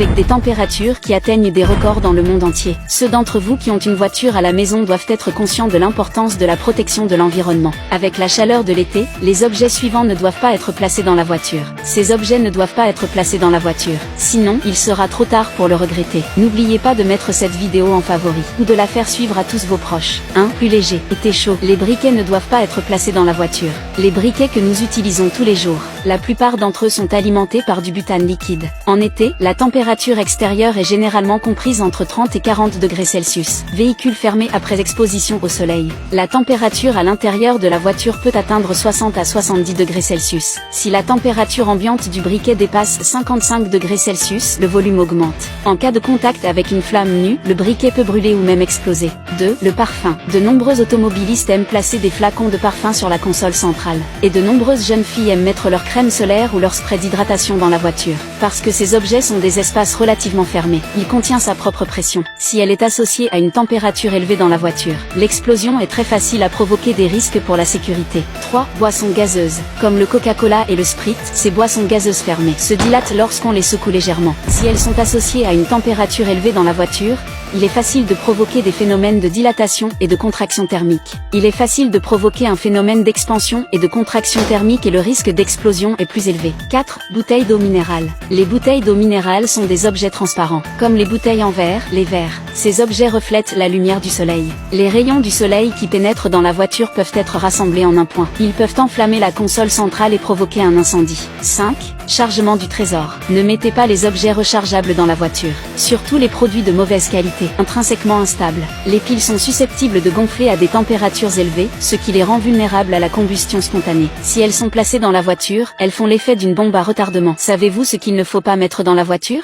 avec des températures qui atteignent des records dans le monde entier. Ceux d'entre vous qui ont une voiture à la maison doivent être conscients de l'importance de la protection de l'environnement. Avec la chaleur de l'été, les objets suivants ne doivent pas être placés dans la voiture. Ces objets ne doivent pas être placés dans la voiture. Sinon, il sera trop tard pour le regretter. N'oubliez pas de mettre cette vidéo en favori, ou de la faire suivre à tous vos proches. 1. Plus léger. Été chaud. Les briquets ne doivent pas être placés dans la voiture. Les briquets que nous utilisons tous les jours, la plupart d'entre eux sont alimentés par du butane liquide. En été, la température extérieure est généralement comprise entre 30 et 40 degrés Celsius. Véhicule fermé après exposition au soleil. La température à l'intérieur de la voiture peut atteindre 60 à 70 degrés Celsius. Si la température ambiante du briquet dépasse 55 degrés Celsius, le volume augmente. En cas de contact avec une flamme nue, le briquet peut brûler ou même exploser. 2. Le parfum. De nombreux automobilistes aiment placer des flacons de parfum sur la console centrale. Et de nombreuses jeunes filles aiment mettre leur crème solaire ou leur spray d'hydratation dans la voiture. Parce que ces objets sont des espaces relativement fermés. Il contient sa propre pression. Si elle est associée à une température élevée dans la voiture, l'explosion est très facile à provoquer des risques pour la sécurité. 3. Boissons gazeuses. Comme le Coca-Cola et le Sprite, ces boissons gazeuses fermées se dilatent lorsqu'on les secoue légèrement. Si elles sont associées à une température élevée dans la voiture, il est facile de provoquer des phénomènes de dilatation et de contraction thermique. Il est facile de provoquer un phénomène d'expansion et de contraction thermique et le risque d'explosion est plus élevé. 4. Bouteilles d'eau minérale. Les bouteilles d'eau minérale sont des objets transparents, comme les bouteilles en verre, les verres. Ces objets reflètent la lumière du soleil. Les rayons du soleil qui pénètrent dans la voiture peuvent être rassemblés en un point. Ils peuvent enflammer la console centrale et provoquer un incendie. 5. Chargement du trésor. Ne mettez pas les objets rechargeables dans la voiture. Surtout les produits de mauvaise qualité, intrinsèquement instables. Les piles sont susceptibles de gonfler à des températures élevées, ce qui les rend vulnérables à la combustion spontanée. Si elles sont placées dans la voiture, elles font l'effet d'une bombe à retardement. Savez-vous ce qu'il ne faut pas mettre dans la voiture ?